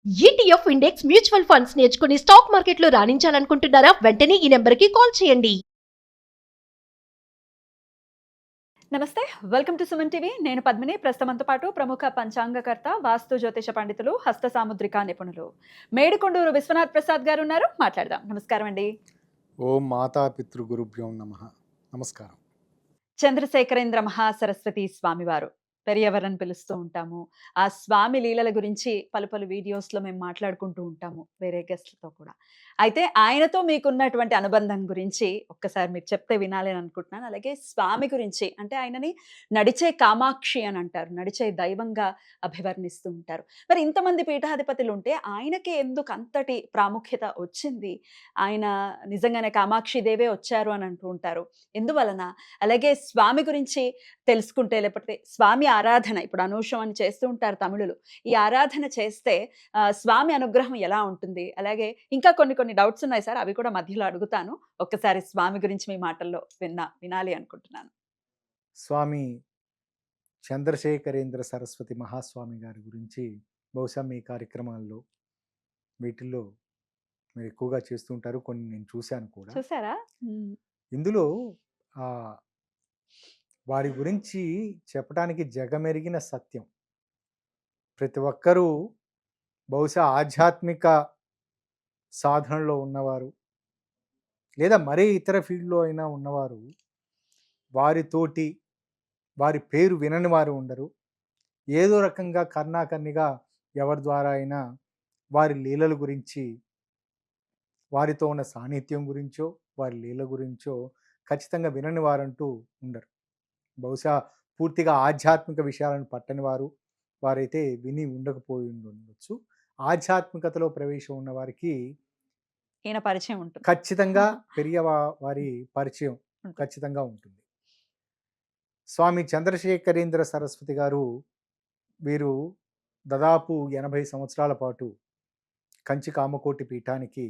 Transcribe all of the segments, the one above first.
ETF index mutual funds నేర్చుకుని stock మార్కెట్లో రాణించాలనుకుంటున్నారా? వెంటనే ఈ నెంబర్కి కాల్ చేయండి. నమస్తే, వెల్కమ్ టు సుమన్ టీవీ. నేను పద్మిని. ప్రస్తుతంతో పాటు ప్రముఖ పంచాంగకర్త, వాస్తు జ్యోతిష పండితులు, హస్త సాముద్రిక నిపుణులు మేడికొండూరు విశ్వనాథ్ ప్రసాద్ గారు ఉన్నారు. మాట్లాడదాం. నమస్కారం అండి. ఓం మాతాపితృ గురుభ్యో నమః. నమస్కారం. చంద్రశేఖరేంద్ర మహాసరస్వతి స్వామివారు పెరియవరని పిలుస్తూ ఉంటాము. ఆ స్వామి లీలల గురించి పలు పలు వీడియోస్లో మేము మాట్లాడుకుంటూ ఉంటాము, వేరే గెస్ట్లతో కూడా. అయితే ఆయనతో మీకున్నటువంటి అనుబంధం గురించి ఒక్కసారి మీరు చెప్తే వినాలి అని అనుకుంటున్నాను. అలాగే స్వామి గురించి, అంటే ఆయనని నడిచే కామాక్షి అని అంటారు, నడిచే దైవంగా అభివర్ణిస్తూ ఉంటారు. మరి ఇంతమంది పీఠాధిపతులు ఉంటే ఆయనకి ఎందుకు అంతటి ప్రాముఖ్యత వచ్చింది? ఆయన నిజంగానే కామాక్షి దేవే వచ్చారు అని అంటూ ఉంటారు, ఎందువలన? అలాగే స్వామి గురించి తెలుసుకుంటే, లేకపోతే స్వామి ఆరాధన ఇప్పుడు అనూషం అని చేస్తూ ఉంటారు తమిళులు, ఈ ఆరాధన చేస్తే స్వామి అనుగ్రహం ఎలా ఉంటుంది? అలాగే ఇంకా కొన్ని కొన్ని డౌట్స్ ఉన్నాయి సార్, అవి కూడా మధ్యలో అడుగుతాను. ఒక్కసారి స్వామి గురించి మీ మాటల్లో వినాలి అనుకుంటున్నాను. స్వామి చంద్రశేఖరేంద్ర సరస్వతి మహాస్వామి గారి గురించి బహుశా మీ కార్యక్రమాల్లో వీటిల్లో మీరు ఎక్కువగా చేస్తూ ఉంటారు. కొన్ని నేను చూశాను కూడా. చూసారా? ఇందులో వారి గురించి చెప్పడానికి జగమెరిగిన సత్యం. ప్రతి ఒక్కరూ బహుశా ఆధ్యాత్మిక సాధనలో ఉన్నవారు, లేదా మరే ఇతర ఫీల్డ్లో అయినా ఉన్నవారు, వారితోటి వారి పేరు వినని వారు ఉండరు. ఏదో రకంగా కర్ణాకర్ణిగా ఎవరి ద్వారా అయినా వారి లీలల గురించి, వారితో ఉన్న సాన్నిధ్యం గురించో, వారి లీల గురించో ఖచ్చితంగా వినని వారంటూ ఉండరు. బహుశా పూర్తిగా ఆధ్యాత్మిక విషయాలను పట్టని వారైతే విని ఉండకపోయి ఉండొచ్చు. ఆధ్యాత్మికతలో ప్రవేశం ఉన్న వారికి ఈయన పరిచయం ఉంటుంది, ఖచ్చితంగా వారి పరిచయం ఖచ్చితంగా ఉంటుంది. స్వామి చంద్రశేఖరేంద్ర సరస్వతి గారు, వీరు దాదాపు 80 సంవత్సరాల పాటు కంచి కామకోటి పీఠానికి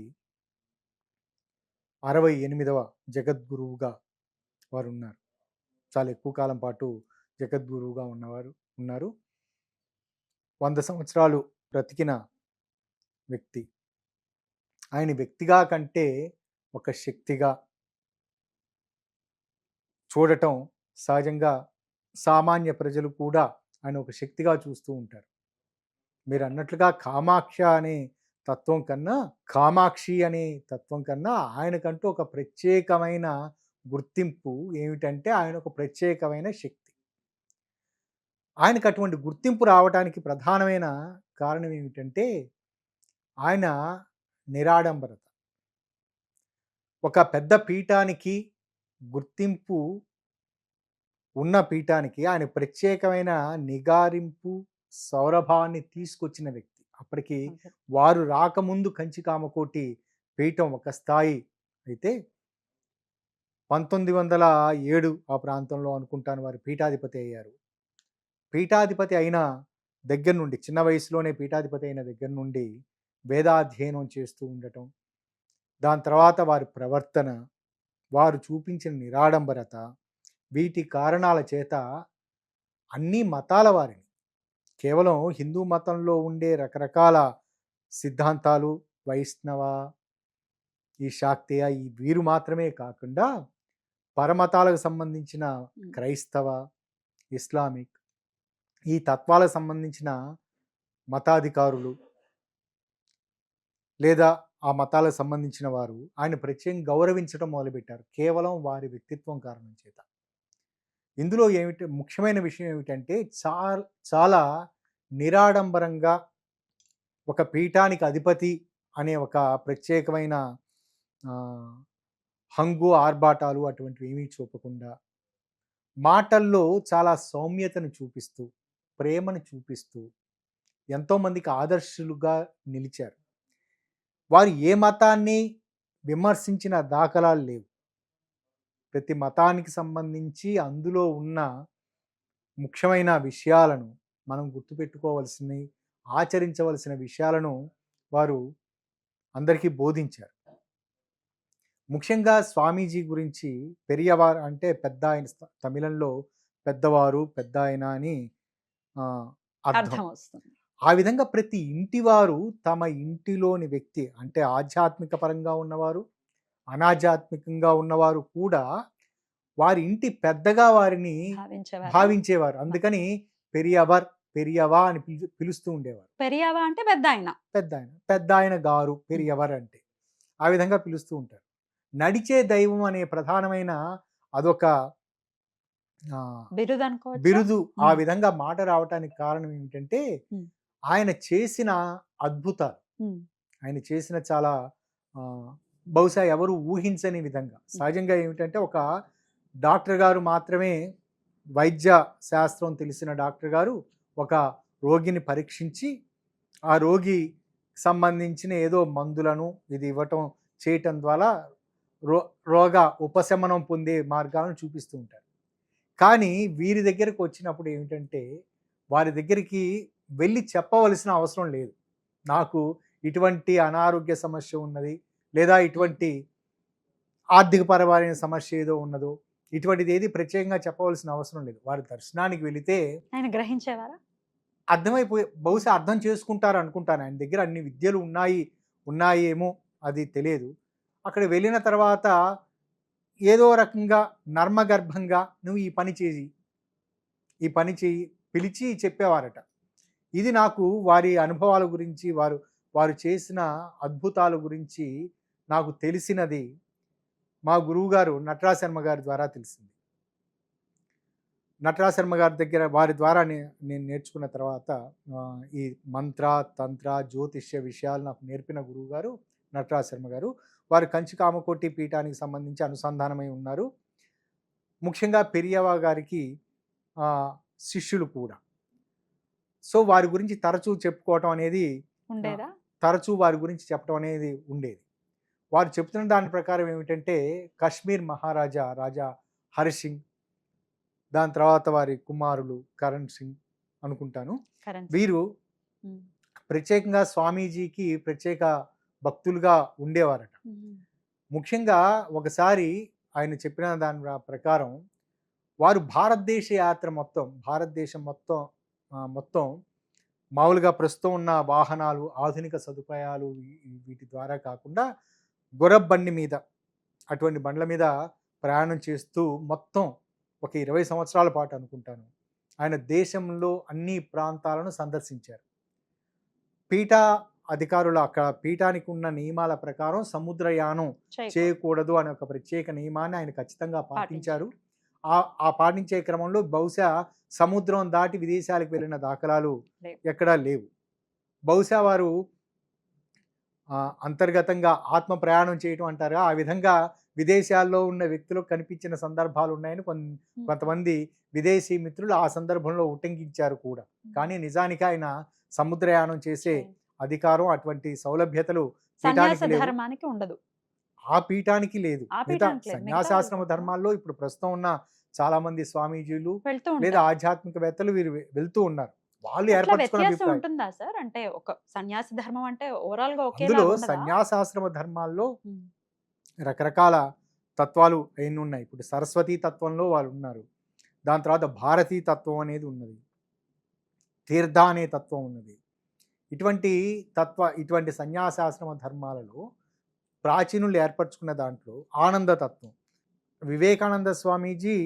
68వ జగద్గురువుగా వారు ఉన్నారు. చాలా ఎక్కువ కాలం పాటు జగద్గురువుగా ఉన్నారు. 100 సంవత్సరాలు బ్రతికిన వ్యక్తి. ఆయన వ్యక్తిగా కంటే ఒక శక్తిగా చూడటం సహజంగా సామాన్య ప్రజలు కూడా ఆయన ఒక శక్తిగా చూస్తూ ఉంటారు. మీరు అన్నట్లుగా కామాక్షి అనే తత్వం కన్నా ఆయనకంటూ ఒక ప్రత్యేకమైన గుర్తింపు ఏమిటంటే, ఆయన ఒక ప్రత్యేకమైన శక్తి. ఆయనకు అటువంటి గుర్తింపు రావడానికి ప్రధానమైన కారణం ఏమిటంటే, ఆయన నిరాడంబరత. ఒక పెద్ద పీఠానికి, గుర్తింపు ఉన్న పీఠానికి ఆయన ప్రత్యేకమైన నిగారింపు, సౌరభాన్ని తీసుకొచ్చిన వ్యక్తి. అప్పటికి వారు రాకముందు కంచి కామకోటి పీఠం ఒక స్థాయి అయితే, 1907 ఆ ప్రాంతంలో అనుకుంటాను వారు పీఠాధిపతి అయ్యారు. పీఠాధిపతి అయిన దగ్గర నుండి, చిన్న వయసులోనే పీఠాధిపతి అయిన దగ్గర నుండి వేదాధ్యయనం చేస్తూ ఉండటం, దాని తర్వాత వారి ప్రవర్తన, వారు చూపించిన నిరాడంబరత, వీటి కారణాల చేత అన్ని మతాల వారిని, కేవలం హిందూ మతంలో ఉండే రకరకాల సిద్ధాంతాలు, వైష్ణవ, ఈ శాక్తేయ, ఈ వీరు మాత్రమే కాకుండా పరమతాలకు సంబంధించిన క్రైస్తవ, ఇస్లామిక్, ఈ తత్వాలకు సంబంధించిన మతాధికారులు లేదా ఆ మతాలకు సంబంధించిన వారు ఆయన ప్రత్యేకంగా గౌరవించడం మొదలుపెట్టారు, కేవలం వారి వ్యక్తిత్వం కారణం చేత. ఇందులో ముఖ్యమైన విషయం ఏమిటంటే, చాలా నిరాడంబరంగా ఒక పీఠానికి అధిపతి అనే ఒక ప్రత్యేకమైన హంగు, ఆర్భాటాలు అటువంటివి ఏమీ చూపకుండా, మాటల్లో చాలా సౌమ్యతను చూపిస్తూ, ప్రేమను చూపిస్తూ ఎంతోమందికి ఆదర్శులుగా నిలిచారు. వారు ఏ మతాన్ని విమర్శించిన దాఖలాలు లేవు. ప్రతి మతానికి సంబంధించి అందులో ఉన్న ముఖ్యమైన విషయాలను మనం గుర్తుపెట్టుకోవలసినవి, ఆచరించవలసిన విషయాలను వారు అందరికీ బోధించారు. ముఖ్యంగా స్వామీజీ గురించి, పెరియవారు అంటే పెద్ద ఆయన, తమిళంలో పెద్దవారు, పెద్ద ఆయన అని అర్థం. ఆ విధంగా ప్రతి ఇంటివారు తమ ఇంటిలోని వ్యక్తి అంటే ఆధ్యాత్మిక పరంగా ఉన్నవారు, అనాధ్యాత్మికంగా ఉన్నవారు కూడా వారి ఇంటి పెద్దగా వారిని భావించేవారా? భావించేవారు. అందుకని పెరియవర్, పెరియవా అని పిలుస్తూ ఉండేవారు. పెరియావా అంటే పెద్ద ఆయన. పెద్దాయన, పెద్దాయన గారు పెరియవర్ అంటే. ఆ విధంగా పిలుస్తూ ఉంటారు. నడిచే దైవం అనే ప్రధానమైన అదొక బిరుదు అనుకోవచ్చా? బిరుదు ఆ ఉమ్. విధంగా మాట రావటానికి కారణం ఏమిటంటే ఉమ్. ఆయన చేసిన అద్భుతాలు. ఉమ్. ఆయన చేసిన చాలా బహుశా ఎవరు ఊహించని విధంగా. సహజంగా ఏమిటంటే ఒక డాక్టర్ గారు మాత్రమే వైద్య శాస్త్రం తెలిసిన డాక్టర్ గారు ఒక రోగిని పరీక్షించి ఆ రోగి సంబంధించిన ఏదో మందులను ఇది ఇవ్వటం చేయటం ద్వారా రోగ ఉపశమనం పొందే మార్గాలను చూపిస్తూ ఉంటారు. కానీ వీరి దగ్గరకు వచ్చినప్పుడు ఏమిటంటే వారి దగ్గరికి వెళ్ళి చెప్పవలసిన అవసరం లేదు. నాకు ఇటువంటి అనారోగ్య సమస్య ఉన్నది, లేదా ఇటువంటి ఆర్థికపరమైన సమస్య ఏదో ఉన్నదో, ఇటువంటిది ఏది ప్రత్యేకంగా చెప్పవలసిన అవసరం లేదు. వారి దర్శనానికి వెళితే ఆయన గ్రహించేవారా? బహుశా అర్థం చేసుకుంటారు అనుకుంటాను. ఆయన దగ్గర అన్ని విద్యలు ఉన్నాయేమో అది తెలియదు. అక్కడ వెళ్ళిన తర్వాత ఏదో రకంగా నర్మగర్భంగా నువ్వు ఈ పని చేయి పిలిచి చెప్పేవారట. ఇది నాకు వారి అనుభవాల గురించి వారు చేసిన అద్భుతాల గురించి నాకు తెలిసినది మా గురువుగారు నటరాజ శర్మ గారి ద్వారా తెలిసింది. నటరాజ శర్మ గారి దగ్గర వారి ద్వారా నేను నేర్చుకున్న తర్వాత ఈ మంత్ర, తంత్ర, జ్యోతిష్య విషయాలు నాకు నేర్పిన గురువుగారు నటరాజ శర్మ గారు. వారు కంచి కామకోటి పీఠానికి సంబంధించి అనుసంధానమై ఉన్నారు. ముఖ్యంగా పెరియవా గారికి శిష్యులు కూడా. సో వారి గురించి తరచూ చెప్పుకోవటం అనేది ఉండేదా? తరచూ వారి గురించి చెప్పడం అనేది ఉండేది. వారు చెప్తున్న దాని ప్రకారం ఏమిటంటే కాశ్మీర్ మహారాజా రాజా హరి సింగ్, దాని తర్వాత వారి కుమారులు కరణ్ సింగ్ అనుకుంటాను, వీరు ప్రత్యేకంగా స్వామీజీకి ప్రత్యేక భక్తులుగా ఉండేవారట. ముఖ్యంగా ఒకసారి ఆయన చెప్పిన దాని ప్రకారం వారు భారతదేశం మొత్తం మామూలుగా ప్రస్తుతం ఉన్న వాహనాలు, ఆధునిక సదుపాయాలు వీటి ద్వారా కాకుండా గుర్రబండి మీద, అటువంటి బండ్ల మీద ప్రయాణం చేస్తూ మొత్తం ఒక 20 సంవత్సరాల పాటు అనుకుంటాను ఆయన దేశంలో అన్ని ప్రాంతాలను సందర్శించారు. పీఠ అధికారులు అక్కడ పీఠానికి ఉన్న నియమాల ప్రకారం సముద్రయానం చేయకూడదు అనే ఒక ప్రత్యేక నియమాన్ని ఆయన ఖచ్చితంగా పాటించారు. ఆ పాటించే క్రమంలో బహుశా సముద్రం దాటి విదేశాలకు వెళ్ళిన దాఖలాలు ఎక్కడా లేవు. బహుశా వారు అంతర్గతంగా ఆత్మ ప్రయాణం చేయటం అంటారు, ఆ విధంగా విదేశాల్లో ఉన్న వ్యక్తులకు కనిపించిన సందర్భాలు ఉన్నాయని కొంతమంది విదేశీ మిత్రులు ఆ సందర్భంలో ఉటంకించారు కూడా. కానీ నిజానికి ఆయన సముద్రయానం చేసే అధికారం, అటువంటి సౌలభ్యతలు ధర్మానికి ఉండదు, ఆ పీఠానికి లేదు. సన్యాసాశ్రమ ధర్మాల్లో ఇప్పుడు ప్రస్తుతం ఉన్న చాలా మంది స్వామీజీలు లేదా ఆధ్యాత్మికవేత్తలు వీరు వెళ్తూ ఉన్నారు. వాళ్ళు ఉంటుందా సార్? అంటే ఒక సన్యాసి ధర్మం అంటే ఓవరాల్ గా అందులో సన్యాసాశ్రమ ధర్మాల్లో రకరకాల తత్వాలు ఎన్ని ఉన్నాయి. ఇప్పుడు సరస్వతీ తత్వంలో వాళ్ళు ఉన్నారు, దాని తర్వాత భారతీ తత్వం అనేది ఉన్నది, తీర్థ అనే తత్వం ఉన్నది. ఇటువంటి సన్యాసాశ్రమ ధర్మాలలో ప్రాచీనులు ఏర్పరచుకున్న దాంట్లో ఆనంద తత్వం, వివేకానంద స్వామీజీ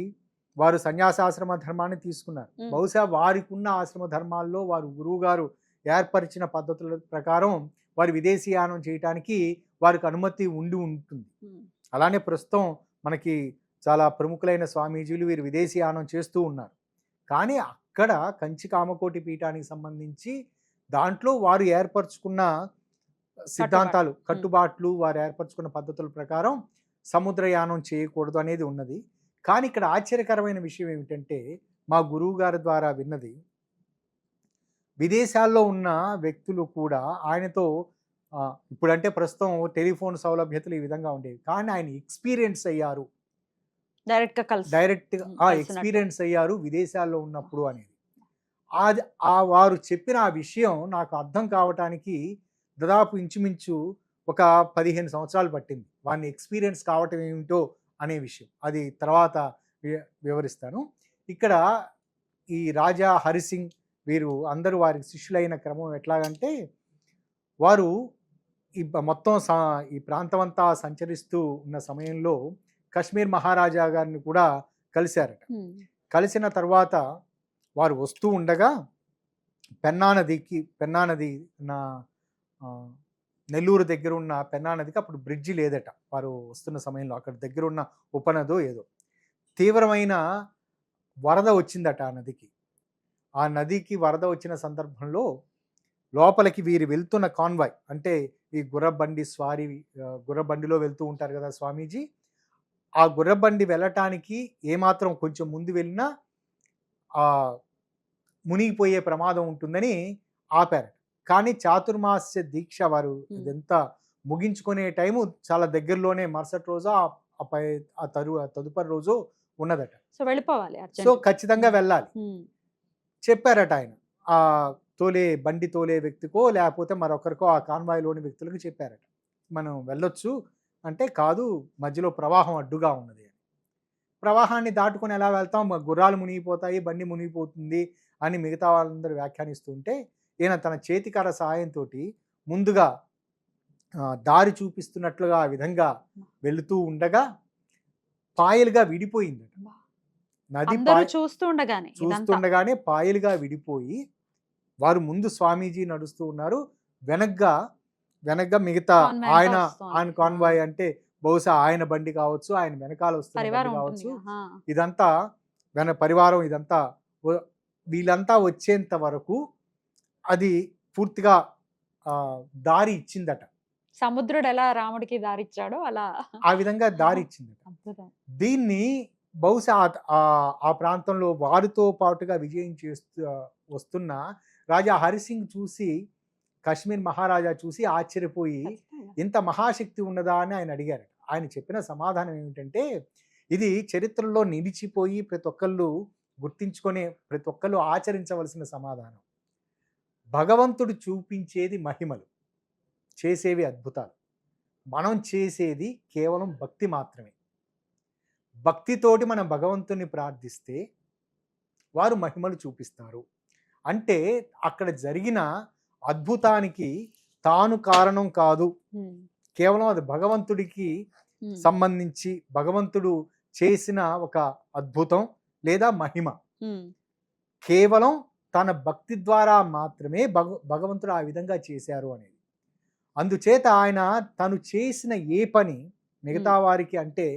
వారు సన్యాసాశ్రమ ధర్మాన్ని తీసుకున్నారు. బహుశా వారికి ఉన్న ఆశ్రమ ధర్మాల్లో వారు గురువు గారు ఏర్పరిచిన పద్ధతుల ప్రకారం వారు విదేశీయానం చేయటానికి వారికి అనుమతి ఉంటుంది. అలానే ప్రస్తుతం మనకి చాలా ప్రముఖులైన స్వామీజీలు వీరు విదేశీయానం చేస్తూ ఉన్నారు. కానీ అక్కడ కంచి కామకోటి పీఠానికి సంబంధించి దాంట్లో వారు ఏర్పరచుకున్న సిద్ధాంతాలు, కట్టుబాట్లు, వారు ఏర్పరచుకున్న పద్ధతుల ప్రకారం సముద్రయానం చేయకూడదు అనేది ఉన్నది. కానీ ఇక్కడ ఆశ్చర్యకరమైన విషయం ఏమిటంటే మా గురువు గారి ద్వారా విన్నది, విదేశాల్లో ఉన్న వ్యక్తులు కూడా ఆయనతో ఇప్పుడంటే ప్రస్తుతం టెలిఫోన్ సౌలభ్యతలు ఈ విధంగా ఉండేవి, కానీ ఆయన ఎక్స్పీరియన్స్ అయ్యారు, డైరెక్ట్గా ఎక్స్పీరియన్స్ అయ్యారు విదేశాల్లో ఉన్నప్పుడు అనేది. వారు చెప్పిన ఆ విషయం నాకు అర్థం కావటానికి దాదాపు ఇంచుమించు ఒక 15 సంవత్సరాలు పట్టింది. వారిని ఎక్స్పీరియన్స్ కావటం ఏమిటో అనే విషయం అది తర్వాత వివరిస్తాను. ఇక్కడ ఈ రాజా హరిసింగ్ వీరు అందరూ వారికి శిష్యులైన క్రమం ఎట్లాగంటే వారు మొత్తం ఈ ప్రాంతం అంతా సంచరిస్తూ ఉన్న సమయంలో కశ్మీర్ మహారాజా గారిని కూడా కలిశారట. కలిసిన తర్వాత వారు వస్తూ ఉండగా పెన్నా నది నా నెల్లూరు దగ్గర ఉన్న పెన్నా నదికి అప్పుడు బ్రిడ్జి లేదట. వారు వస్తున్న సమయంలో అక్కడ దగ్గర ఉన్న ఉపనదో ఏదో తీవ్రమైన వరద వచ్చిందట ఆ నదికి. ఆ నదికి వరద వచ్చిన సందర్భంలో లోపలికి వీరు వెళ్తున్న కాన్వాయ్, అంటే ఈ గుర్రబండిలో వెళ్తూ ఉంటారు కదా స్వామీజీ, ఆ గుర్రబండి వెళ్ళటానికి ఏమాత్రం కొంచెం ముందు వెళ్ళినా ఆ మునిగిపోయే ప్రమాదం ఉంటుందని ఆపారట. కానీ చాతుర్మాస్య దీక్ష వారు ఇదంతా ముగించుకునే టైము చాలా దగ్గరలోనే మరుసటి రోజు తదుపరి రోజు ఉన్నదట. సో వెళ్ళిపోవాలి, సో ఖచ్చితంగా వెళ్ళాలి చెప్పారట ఆయన. ఆ బండి తోలే వ్యక్తికో లేకపోతే మరొకరికో ఆ కాన్వాయ్లోని వ్యక్తులకు చెప్పారట, మనం వెళ్ళొచ్చు అంటే, కాదు మధ్యలో ప్రవాహం అడ్డుగా ఉన్నది అని. ప్రవాహాన్ని దాటుకొని ఎలా వెళ్తాం, గుర్రాలు మునిగిపోతాయి, బండి మునిగిపోతుంది అని మిగతా వాళ్ళందరూ వ్యాఖ్యానిస్తుంటే ఈయన తన చేతికర సహాయంతో ముందుగా దారి చూపిస్తున్నట్లుగా ఆ విధంగా వెళుతూ ఉండగా పాయలుగా విడిపోయింది నది. చూస్తుండగానే పాయలుగా విడిపోయి వారు ముందు స్వామీజీ నడుస్తూ ఉన్నారు, వెనగ్గా మిగతా ఆయన కాన్వాయ్ అంటే బహుశా ఆయన బండి కావచ్చు, ఆయన వెనకాల వస్తున్న బండి కావచ్చు, ఇదంతా పరివారం ఇదంతా వీళ్ళంతా వచ్చేంత వరకు అది పూర్తిగా దారి ఇచ్చిందట. సముద్రుడు ఎలా రాముడికి దారి ఇచ్చాడో అలా ఆ విధంగా దారి ఇచ్చిందట. దీన్ని బహుశా ఆ ప్రాంతంలో వారితో పాటుగా విజయం చేస్తూ వస్తున్న రాజా హరిసింగ్ చూసి, కశ్మీర్ మహారాజా చూసి ఆశ్చర్యపోయి ఇంత మహాశక్తి ఉన్నదా అని ఆయన అడిగారు. ఆయన చెప్పిన సమాధానం ఏమిటంటే, ఇది చరిత్రలో నిలిచిపోయి ప్రతి ఒక్కళ్ళు గుర్తించుకొని ప్రతి ఒక్కళ్ళు ఆచరించవలసిన సమాధానం. భగవంతుడు చూపించేది మహిమలు, చేసేవి అద్భుతాలు, మనం చేసేది కేవలం భక్తి మాత్రమే. భక్తితోటి మనం భగవంతుని ప్రార్థిస్తే వారు మహిమలు చూపిస్తారు. అంటే అక్కడ జరిగిన అద్భుతానికి తాను కారణం కాదు, కేవలం అది భగవంతుడికి సంబంధించి భగవంతుడు చేసిన ఒక అద్భుతం లేదా మహిమ. కేవలం తన భక్తి ద్వారా మాత్రమే భగవంతుడు ఆ విధంగా చేశారు అనేది. అందుచేత ఆయన తను చేసిన ఏ పని మిగతా వారికి, అంటే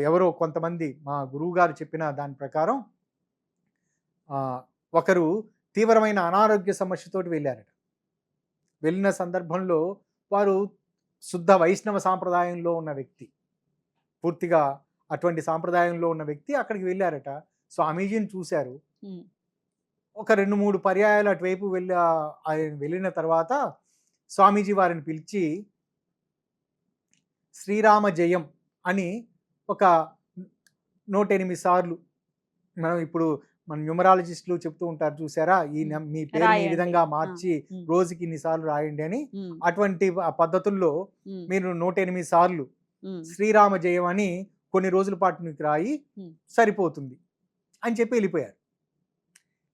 ఎవరో కొంతమంది మా గురువు గారు చెప్పిన దాని ప్రకారం ఒకరు తీవ్రమైన అనారోగ్య సమస్యతోటి వెళ్ళారట. వెళ్ళిన సందర్భంలో వారు శుద్ధ వైష్ణవ సాంప్రదాయంలో ఉన్న వ్యక్తి, పూర్తిగా అటువంటి సాంప్రదాయంలో ఉన్న వ్యక్తి అక్కడికి వెళ్ళారట. స్వామీజీని చూశారు. ఒక 2-3 పర్యాయాలు అటువైపు వెళ్ళిన తర్వాత స్వామీజీ వారిని పిలిచి శ్రీరామ జయం అని ఒక 108 సార్లు, మనం ఇప్పుడు మన న్యూమరాలజిస్టులు చెప్తూ ఉంటారు చూసారా, మీ పేరు ఈ విధంగా మార్చి రోజుకి ఇన్నిసార్లు రాయండి అని, అటువంటి పద్ధతుల్లో మీరు 108 సార్లు శ్రీరామ జయం అని కొన్ని రోజుల పాటు మీకు రాయి సరిపోతుంది అని చెప్పి వెళ్ళిపోయారు.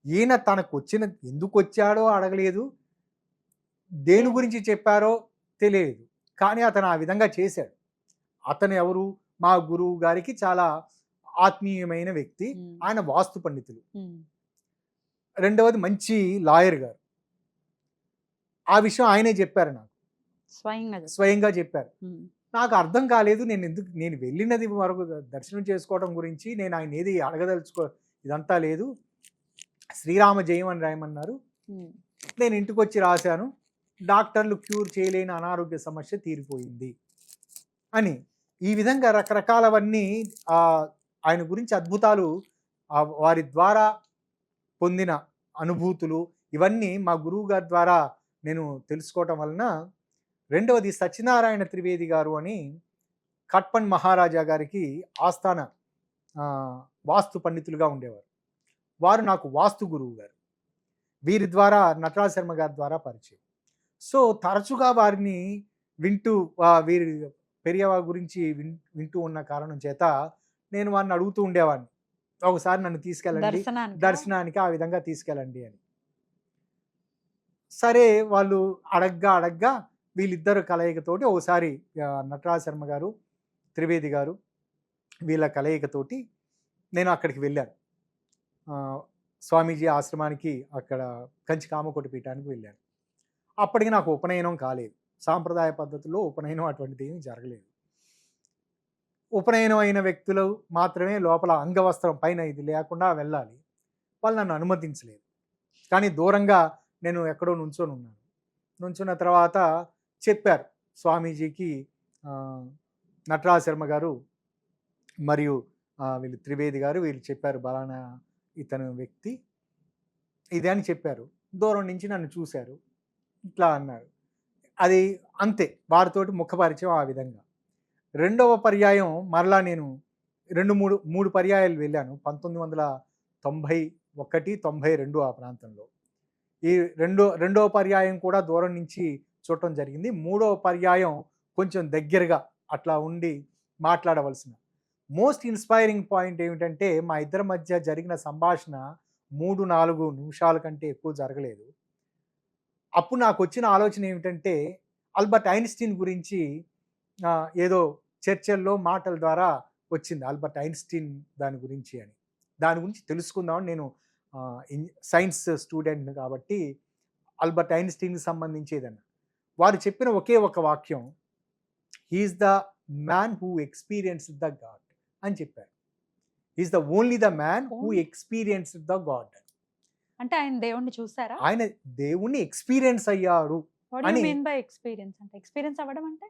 ఈయన తనకు ఎందుకు వచ్చాడో అడగలేదు, దేని గురించి చెప్పారో తెలియదు, కానీ అతను ఆ విధంగా చేశాడు. అతను ఎవరు, మా గురువు గారికి చాలా ఆత్మీయమైన వ్యక్తి, ఆయన వాస్తు పండితులు, రెండవది మంచి లాయర్ గారు. ఆ విషయం ఆయనే చెప్పారు నాకు, స్వయంగా చెప్పారు. నాకు అర్థం కాలేదు, నేను వెళ్ళినది వరకు దర్శనం చేసుకోవడం గురించి, నేను ఆయన ఏది ఇదంతా లేదు, శ్రీరామ జయం అని రాయమన్నారు, నేను ఇంటికి వచ్చి రాశాను, డాక్టర్లు క్యూర్ చేయలేని అనారోగ్య సమస్య తీరిపోయింది అని. ఈ విధంగా రకరకాలవన్నీ ఆయన గురించి అద్భుతాలు, వారి ద్వారా పొందిన అనుభూతులు, ఇవన్నీ మా గురువు గారి ద్వారా నేను తెలుసుకోవటం వలన. రెండవది సత్యనారాయణ త్రివేది గారు అని కట్పన్ మహారాజా గారికి ఆస్థాన వాస్తు పండితులుగా ఉండేవారు. వారు నాకు వాస్తు గురువు గారు. వీరి ద్వారా నటరాజ శర్మ గారి ద్వారా పరిచయం. సో తరచుగా వారిని వింటూ వీరి పెరియవా గురించి వింటూ ఉన్న కారణం చేత నేను వారిని అడుగుతూ ఉండేవాడిని, ఒకసారి నన్ను తీసుకెళ్ళండి దర్శనానికి, ఆ విధంగా తీసుకెళ్ళండి అని. సరే వాళ్ళు అడగ్గా వీళ్ళిద్దరు కలయికతోటి ఒకసారి నటరాజ శర్మ గారు, త్రివేది గారు వీళ్ళ కలయికతోటి నేను అక్కడికి వెళ్ళాను. స్వామీజీ ఆశ్రమానికి అక్కడ కంచి కామకోటి పీఠానికి వెళ్ళాను. అప్పటికి నాకు ఉపనయనం కాలేదు. సాంప్రదాయ పద్ధతిలో ఉపనయనం అటువంటిది ఏమీ జరగలేదు. ఉపనయనం అయిన వ్యక్తులు మాత్రమే లోపల అంగవస్త్రం పైన ఇది లేకుండా వెళ్ళాలి. వాళ్ళు నన్ను అనుమతించలేదు. కానీ దూరంగా నేను ఎక్కడో నుంచొని ఉన్నాను. నుంచున్న తర్వాత చెప్పారు స్వామీజీకి నటరాజ శర్మ గారు మరియు వీళ్ళు త్రివేది గారు వీళ్ళు చెప్పారు, బలానా ఇతను వ్యక్తి ఇదే అని చెప్పారు. దూరం నుంచి నన్ను చూశారు, ఇట్లా అన్నారు. అది అంతే, వారితోటి ముఖపరిచయం ఆ విధంగా. రెండవ పర్యాయం మరలా నేను మూడు పర్యాయాలు వెళ్ళాను. 1991, 92 ఆ ప్రాంతంలో. ఈ రెండవ పర్యాయం కూడా దూరం నుంచి చూడటం జరిగింది. మూడవ పర్యాయం కొంచెం దగ్గరగా అట్లా ఉండి మాట్లాడవలసిన. మోస్ట్ ఇన్స్పైరింగ్ పాయింట్ ఏమిటంటే మా ఇద్దరి మధ్య జరిగిన సంభాషణ 3-4 నిమిషాల కంటే ఎక్కువ జరగలేదు. అప్పుడు నాకు వచ్చిన ఆలోచన ఏమిటంటే ఆల్బర్ట్ ఐన్స్టీన్ గురించి ఏదో చర్చల్లో మాటల ద్వారా వచ్చింది, ఆల్బర్ట్ ఐన్స్టీన్ దాని గురించి అని. దాని గురించి తెలుసుకుందామని నేను సైన్స్ స్టూడెంట్ కాబట్టి ఆల్బర్ట్ ఐన్స్టీన్కి సంబంధించేదన్న. వారు చెప్పిన ఒకే ఒక వాక్యం, he is the man who experienced the God అని చెప్పారు. He is the only the man who experienced the God. అంటే ఆయన దేవుణ్ణి చూసారా? ఆయన దేవుణ్ణి ఎక్స్పీరియన్స్ అయ్యాడు అని. ఎక్స్పీరియన్స్ అంటే ఎక్స్పీరియన్స్ అవ్వడం అంటే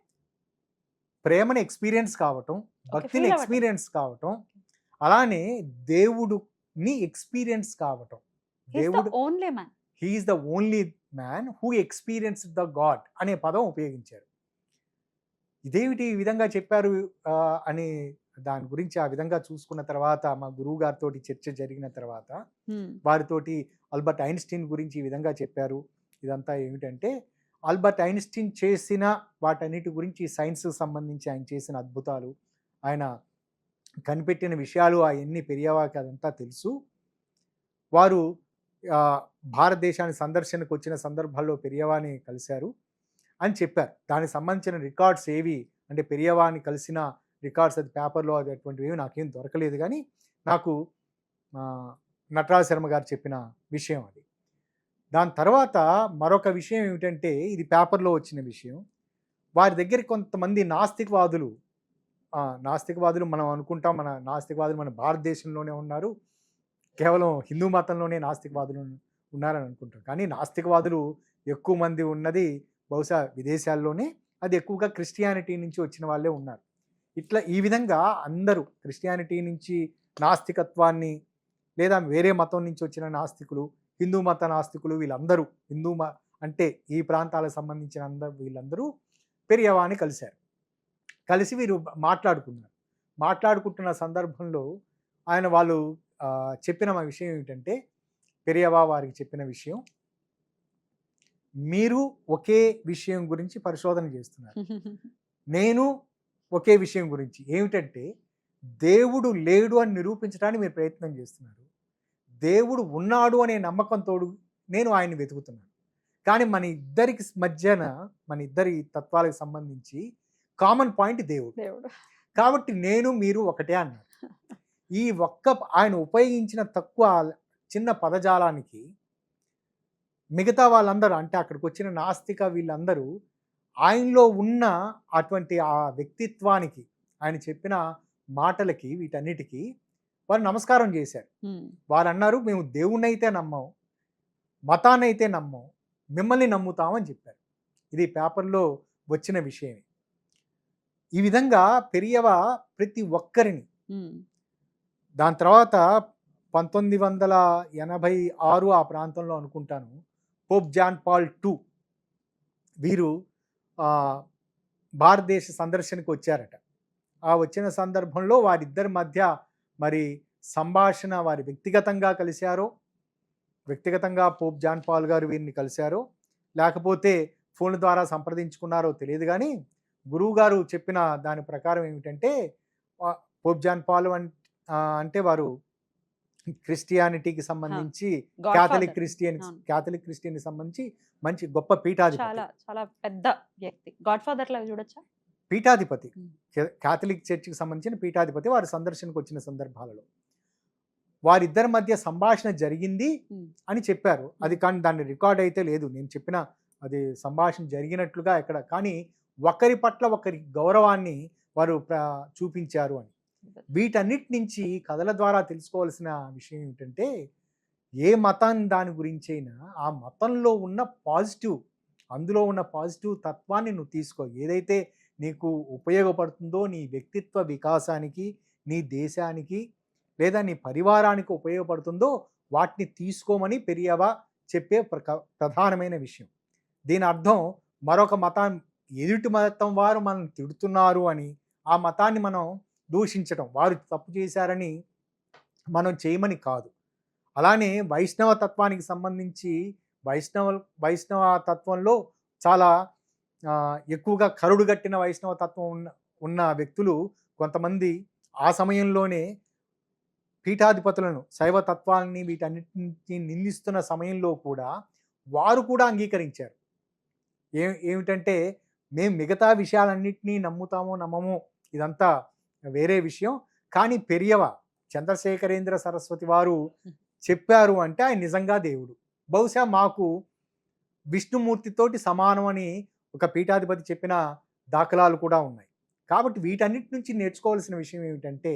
ప్రేమని ఎక్స్పీరియన్స్ కావటం, భక్తిని ఎక్స్పీరియన్స్ కావటం, అలానే దేవుడుని ఎక్స్పీరియన్స్ కావటం. దేవుడు only man, he is the only man who experienced the God అనే పదం ఉపయోగించారు. ఇదేమిటి ఈ విధంగా చెప్పారు అని దాని గురించి ఆ విధంగా చూసుకున్న తర్వాత మా గురువు గారితో చర్చ జరిగిన తర్వాత వారితోటి ఆల్బర్ట్ ఐన్స్టీన్ గురించి ఈ విధంగా చెప్పారు. ఇదంతా ఏమిటంటే ఆల్బర్ట్ ఐన్స్టీన్ చేసిన వాటన్నిటి గురించి, సైన్స్ సంబంధించి ఆయన చేసిన అద్భుతాలు, ఆయన కనిపెట్టిన విషయాలు అవన్నీ పెరియవాకి అదంతా తెలుసు. వారు భారతదేశానికి సందర్శనకు వచ్చిన సందర్భాల్లో పెరియవాని కలిశారు అని చెప్పారు. దానికి సంబంధించిన రికార్డ్స్ ఏవి అంటే పెరియవాని కలిసిన రికార్డ్స్ అది పేపర్లో అది అటువంటివి ఏమి నాకేం దొరకలేదు. కానీ నాకు నటరాజ శర్మ గారు చెప్పిన విషయం అది. దాని తర్వాత మరొక విషయం ఏమిటంటే ఇది పేపర్లో వచ్చిన విషయం. వారి దగ్గర కొంతమంది నాస్తికవాదులు మనం అనుకుంటాం మన నాస్తికవాదులు మన భారతదేశంలోనే ఉన్నారు, కేవలం హిందూ మతంలోనే నాస్తికవాదులు ఉన్నారని అనుకుంటాం. కానీ నాస్తికవాదులు ఎక్కువ మంది ఉన్నది బహుశా విదేశాల్లోనే, అది ఎక్కువగా క్రిస్టియానిటీ నుంచి వచ్చిన వాళ్ళే ఉన్నారు. ఇట్లా ఈ విధంగా అందరూ క్రిస్టియానిటీ నుంచి నాస్తికత్వాన్ని లేదా వేరే మతం నుంచి వచ్చిన నాస్తికులు, హిందూ మత నాస్తికులు, వీళ్ళందరూ అంటే ఈ ప్రాంతాలకు సంబంధించిన వీళ్ళందరూ పెరియవాని కలిశారు. కలిసి వీరు మాట్లాడుకుంటున్న సందర్భంలో వాళ్ళు చెప్పిన మా విషయం ఏమిటంటే, పెరియవా వారికి చెప్పిన విషయం, మీరు ఒకే విషయం గురించి పరిశోధన చేస్తున్నారు, నేను ఒకే విషయం గురించి. ఏమిటంటే దేవుడు లేడు అని నిరూపించడానికి మీరు ప్రయత్నం చేస్తున్నారు, దేవుడు ఉన్నాడు అనే నమ్మకంతో నేను ఆయన్ని వెతుకుతున్నాను. కానీ మన ఇద్దరికి మధ్యన మన ఇద్దరి తత్వాలకు సంబంధించి కామన్ పాయింట్ దేవుడు. కాబట్టి నేను మీరు ఒకటే అన్నారు. ఈ ఆయన ఉపయోగించిన చిన్న పదజాలానికి మిగతా వాళ్ళందరూ అంటే అక్కడికి వచ్చిన నాస్తిక వీళ్ళందరూ ఆయనలో ఉన్న అటువంటి ఆ వ్యక్తిత్వానికి, ఆయన చెప్పిన మాటలకి, వీటన్నిటికీ వారు నమస్కారం చేశారు. వారు అన్నారు, మేము దేవుణ్ణైతే నమ్మం, మతాన్నైతే నమ్మం, మిమ్మల్ని నమ్ముతామని చెప్పారు. ఇది పేపర్లో వచ్చిన విషయమే. ఈ విధంగా పెరియవ ప్రతి ఒక్కరిని, దాని తర్వాత 1986 ఆ ప్రాంతంలో అనుకుంటాను, పోప్ జాన్ పాల్ II వీరు భారతదేశ సందర్శనకు వచ్చారట. ఆ వచ్చిన సందర్భంలో వారిద్దరి మధ్య మరి సంభాషణ, వారి వ్యక్తిగతంగా కలిశారో, వ్యక్తిగతంగా పోప్ జాన్ పాల్ గారు వీరిని కలిశారో లేకపోతే ఫోన్ ద్వారా సంప్రదించుకున్నారో తెలియదు. కానీ గురువు గారు చెప్పిన దాని ప్రకారం ఏమిటంటే పోప్ జాన్ పాల్ అంటే వారు క్రిస్టియానిటీకి సంబంధించి గాడ్ క్యాథలిక్ ఫాదర్. అవును. క్యాథలిక్ క్రిస్టియన్ సంబంధించి మంచి గొప్ప పీఠాధిపతి. చాలా చాలా పెద్ద వ్యక్తి. గాడ్ ఫాదర్ లాగా చూడొచ్చా? పీఠాధిపతి ఉమ్. క్యాథలిక్ చర్చికి సంబంధించిన పీఠాధిపతి వారి సందర్శనకు వచ్చిన సందర్భాలలో వారిద్దరి మధ్య సంభాషణ జరిగింది ఉమ్. అని చెప్పారు. అది కానీ దాన్ని రికార్డ్ అయితే లేదు. నేను చెప్పిన అది సంభాషణ జరిగినట్లుగా ఎక్కడ, కానీ ఒకరి పట్ల ఒకరి గౌరవాన్ని వారు చూపించారు అని. వీటన్నిటి నుంచి కథల ద్వారా తెలుసుకోవాల్సిన విషయం ఏమిటంటే, ఏ మతం దాని గురించైనా ఆ మతంలో ఉన్న పాజిటివ్, అందులో ఉన్న పాజిటివ్ తత్వాన్ని నువ్వు తీసుకో. ఏదైతే నీకు ఉపయోగపడుతుందో నీ వ్యక్తిత్వ వికాసానికి, నీ దేశానికి లేదా నీ పరివారానికి ఉపయోగపడుతుందో వాటిని తీసుకోమని పెరియవ చెప్పే ప్రధానమైన విషయం. దీని అర్థం మరొక మతం, ఎదుటి మతం వారు మనం తిడుతున్నారు అని ఆ మతాన్ని మనం దూషించటం, వారు తప్పు చేశారని మనం చేయమని కాదు. అలానే వైష్ణవ తత్వానికి సంబంధించి వైష్ణవ తత్వంలో చాలా ఎక్కువగా కరుడుగట్టిన వైష్ణవ తత్వం ఉన్న వ్యక్తులు కొంతమంది ఆ సమయంలోనే పీఠాధిపతులను, శైవ తత్వాలని వీటన్నిటిని నిందిస్తున్న సమయంలో కూడా వారు కూడా అంగీకరించారు. ఏమిటంటే, మేము మిగతా విషయాలన్నింటినీ నమ్ముతామో నమ్మమో ఇదంతా వేరే విషయం, కానీ పెరియవ చంద్రశేఖరేంద్ర సరస్వతి వారు చెప్పారు అంటే ఆయన నిజంగా దేవుడు. బహుశా మాకు విష్ణుమూర్తితోటి సమానం అని ఒక పీఠాధిపతి చెప్పిన దాఖలాలు కూడా ఉన్నాయి. కాబట్టి వీటన్నిటి నుంచి నేర్చుకోవాల్సిన విషయం ఏమిటంటే,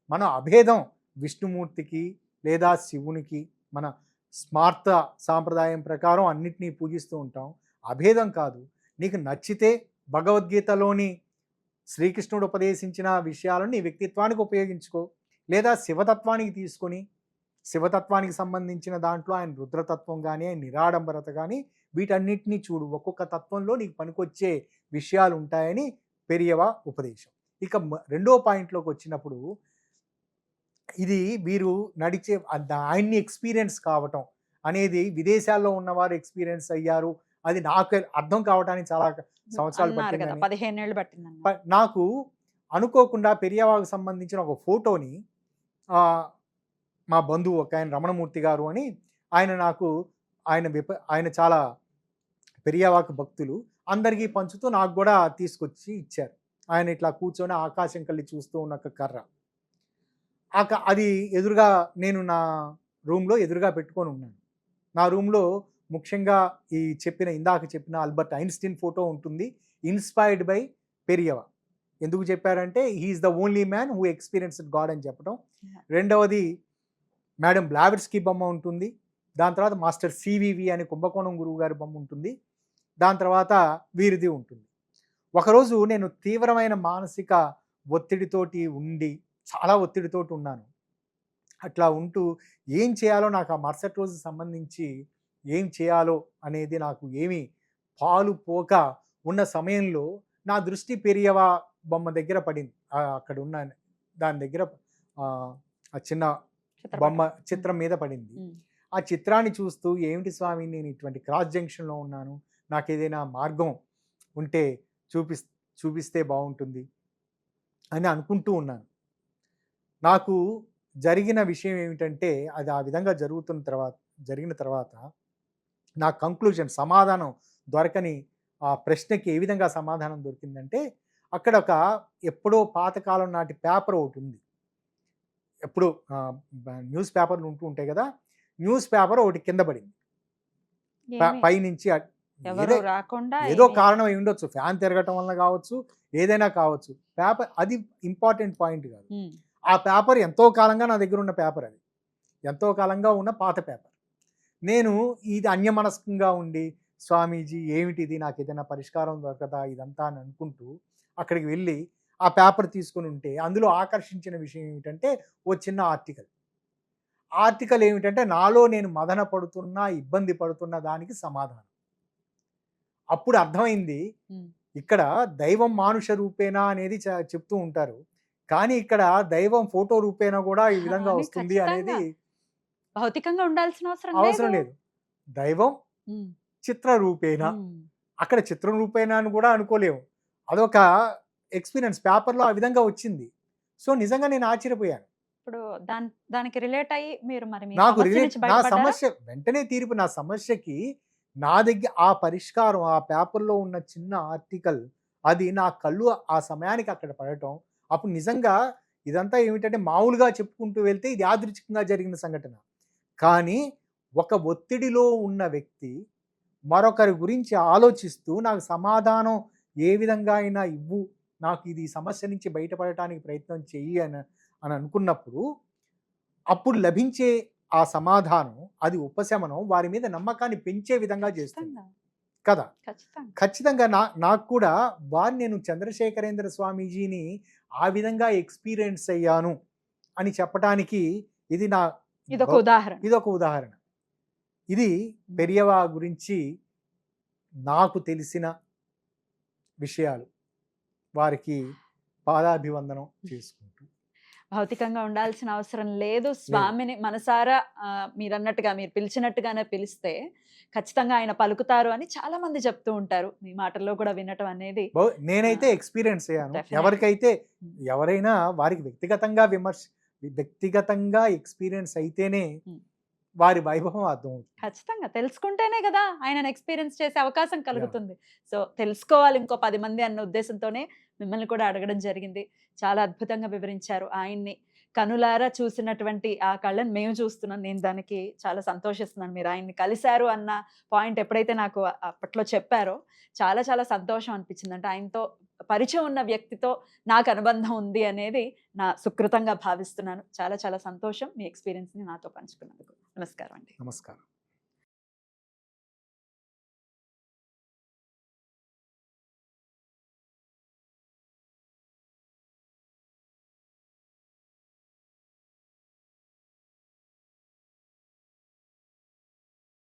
మనం అభేదం విష్ణుమూర్తికి లేదా శివునికి మన స్మార్త సాంప్రదాయం ప్రకారం అన్నిటినీ పూజిస్తూ ఉంటాం. అభేదం కాదు. నీకు నచ్చితే భగవద్గీతలోని శ్రీకృష్ణుడు ఉపదేశించిన విషయాలను నీ వ్యక్తిత్వానికి ఉపయోగించుకో, లేదా శివతత్వానికి తీసుకొని శివతత్వానికి సంబంధించిన దాంట్లో ఆయన రుద్రతత్వం కానీ, ఆయన నిరాడంబరత కానీ వీటన్నిటినీ చూడు. ఒక్కొక్క తత్వంలో నీకు పనికొచ్చే విషయాలు ఉంటాయని పెరియవ ఉపదేశం. ఇక రెండో పాయింట్లోకి వచ్చినప్పుడు, ఇది వీరు నడిచే ఆయన్ని ఎక్స్పీరియన్స్ కావటం అనేది, విదేశాల్లో ఉన్నవారు ఎక్స్పీరియన్స్ అయ్యారు, అది నాకు అర్థం కావడానికి చాలా సంవత్సరాలు పట్టింది. 15 ఏళ్ళు పట్టింది. నాకు అనుకోకుండా పెరియవాకు సంబంధించిన ఒక ఫోటోని మా బంధువు ఒక ఆయన రమణమూర్తి గారు అని ఆయన చాలా పెరియవాకు భక్తులు, అందరికీ పంచుతూ నాకు కూడా తీసుకొచ్చి ఇచ్చారు. ఆయన ఇట్లా కూర్చొని ఆకాశం కళ్ళి చూస్తూ ఉన్న ఒక కర్ర, అది ఎదురుగా నేను నా రూమ్లో ఎదురుగా పెట్టుకొని ఉన్నాను. నా రూమ్లో ముఖ్యంగా ఇందాక చెప్పిన ఆల్బర్ట్ ఐన్స్టీన్ ఫోటో ఉంటుంది, ఇన్స్పైర్డ్ బై పెరియవ. ఎందుకు చెప్పారంటే, he is the only man who experienced God అని చెప్పడం. రెండవది మేడం బ్లావెట్స్కీ బొమ్మ ఉంటుంది. దాని తర్వాత మాస్టర్ సివివి అని కుంభకోణం గురువు గారి బొమ్మ ఉంటుంది. దాని తర్వాత వీరిది ఉంటుంది. ఒకరోజు నేను తీవ్రమైన మానసిక ఒత్తిడితోటి ఉండి, చాలా ఒత్తిడితోటి ఉన్నాను. అట్లా ఉంటూ ఏం చేయాలో నాకు ఆ మరుసటి రోజు సంబంధించి ఏం చేయాలో అనేది నాకు ఏమీ పాలు పోక ఉన్న సమయంలో నా దృష్టి పెరియవ బొమ్మ దగ్గర పడింది. అక్కడ ఉన్న దాని దగ్గర ఆ చిన్న బొమ్మ చిత్రం మీద పడింది. ఆ చిత్రాన్ని చూస్తూ, ఏమిటి స్వామి, నేను ఇటువంటి క్రాస్ జంక్షన్లో ఉన్నాను, నాకు ఏదైనా మార్గం ఉంటే చూపిస్తే బాగుంటుంది అని అనుకుంటూ ఉన్నాను. నాకు జరిగిన విషయం ఏమిటంటే, అది ఆ విధంగా జరిగిన తర్వాత నా కంక్లూజన్, సమాధానం దొరకని ఆ ప్రశ్నకి ఏ విధంగా సమాధానం దొరికిందంటే, అక్కడ ఎప్పుడో పాతకాలం నాటి పేపర్ ఒకటి ఉంది. ఎప్పుడు న్యూస్ పేపర్లు ఉంటూ ఉంటాయి కదా, న్యూస్ పేపర్ ఒకటి కింద పడింది పైనుంచి. ఏదో కారణం అయి ఉండొచ్చు, ఫ్యాన్ తిరగటం వల్ల కావచ్చు, ఏదైనా కావచ్చు. పేపర్ అది ఇంపార్టెంట్ పాయింట్ కాదు. ఆ పేపర్ ఎంతో కాలంగా నా దగ్గర ఉన్న పేపర్, అది ఎంతో కాలంగా ఉన్న పాత పేపర్. నేను ఇది అన్యమనస్కంగా ఉండి, స్వామీజీ ఏమిటిది, నాకు ఏదైనా పరిష్కారం దొరకదా ఇదంతా అని అనుకుంటూ అక్కడికి వెళ్ళి ఆ పేపర్ తీసుకుని ఉంటే, అందులో ఆకర్షించిన విషయం ఏమిటంటే, ఓ చిన్న ఆర్టికల్ ఏమిటంటే, నాలో నేను మదన పడుతున్నా, ఇబ్బంది పడుతున్న దానికి సమాధానం. అప్పుడు అర్థమైంది, ఇక్కడ దైవం మానుష రూపేనా అనేది చెప్తూ ఉంటారు, కానీ ఇక్కడ దైవం ఫోటో రూపేనా కూడా ఈ విధంగా వస్తుంది అనేది భౌతికంగా ఉండాల్సిన అవసరం లేదు. దైవం చిత్ర రూపేనా, అక్కడ చిత్ర రూపేనా అని కూడా అనుకోలేము. అదొక ఎక్స్పీరియన్స్, పేపర్లో ఆ విధంగా వచ్చింది. సో నిజంగా నేను ఆశ్చర్యపోయాను. ఇప్పుడు దానికి రిలేట్ అయ్యి మీరు మరి మీ నాకు సమస్య రిలేట్ నుంచి నా బయటపడ్డారా? సమస్య వెంటనే తీర్పు నా సమస్యకి నా దగ్గర ఆ పరిష్కారం ఆ పేపర్‌లో ఉన్న చిన్న ఆర్టికల్ అది నా కళ్ళు ఆ సమయానికి అక్కడ పడటం. అప్పుడు నిజంగా ఇదంతా ఏమిటంటే మామూలుగా చెప్పుకుంటూ వెళ్తే ఇది యాదృచ్ఛికంగా జరిగిన సంఘటన. కానీ ఒక ఒత్తిడిలో ఉన్న వ్యక్తి మరొకరి గురించి ఆలోచిస్తూ నాకు సమాధానం ఏ విధంగా అయినా ఇవ్వు. నాకు ఇది ఈ సమస్య నుంచి బయటపడటానికి ప్రయత్నం చెయ్యి అని అనుకున్నప్పుడు అప్పుడు లభించే ఆ సమాధానం, అది ఉపశమనం వారి మీద నమ్మకాన్ని పెంచే విధంగా చేస్తుంది. ఖచ్చితంగా. కదా! ఖచ్చితంగా. ఖచ్చితంగా నాకు కూడా నేను చంద్రశేఖరేంద్ర స్వామీజీని ఆ విధంగా ఎక్స్‌పీరియన్స్ అయ్యాను అని చెప్పటానికి ఇది నా ఇదొక గొ ఉదాహరణ. ఇదొక ఉదాహరణ. ఇది పెరియవా గురించి నాకు తెలిసిన విషయాలు. వారికి పాదాభివందనం చేసుకుంటూ. భౌతికంగా ఉండాల్సిన అవసరం లేదు. స్వామిని మనసారా మీరన్నట్టుగా మీరు పిలిచినట్టుగానే పిలిస్తే ఖచ్చితంగా ఆయన పలుకుతారు అని చాలా మంది చెప్తూ ఉంటారు. మీ మాటల్లో కూడా వినటం అనేది నేనైతే ఎక్స్‌పీరియన్స్ అయ్యాను. Definitely. ఎవరికైతే ఎవరైనా వారికి వ్యక్తిగతంగా ఎక్స్‌పీరియన్స్ అయితేనే Hmm. వారి వైభవం అర్థమవుతుంది. ఖచ్చితంగా తెలుసుకుంటేనే కదా ఆయనను ఎక్స్‌పీరియన్స్ చేసే అవకాశం కలుగుతుంది. సో తెలుసుకోవాలి ఇంకో 10 మంది అన్న ఉద్దేశంతోనే మిమ్మల్ని కూడా అడగడం జరిగింది. చాలా అద్భుతంగా వివరించారు. ఆయన్ని కనులారా చూసినటువంటి ఆ కళ్ళని మేము చూస్తున్నాం. నేను దానికి చాలా సంతోషిస్తున్నాను. మీరు ఆయన్ని కలిసారు అన్న పాయింట్ ఎప్పుడైతే నాకు అప్పట్లో చెప్పారో చాలా చాలా సంతోషం అనిపించింది. అంటే ఆయనతో పరిచయం ఉన్న వ్యక్తితో నాకు అనుబంధం ఉంది అనేది నా సుకృతంగా భావిస్తున్నాను. చాలా చాలా సంతోషం మీ ఎక్స్‌పీరియన్స్‌ని నాతో పంచుకున్నందుకు. నమస్కారం అండి. నమస్కారం.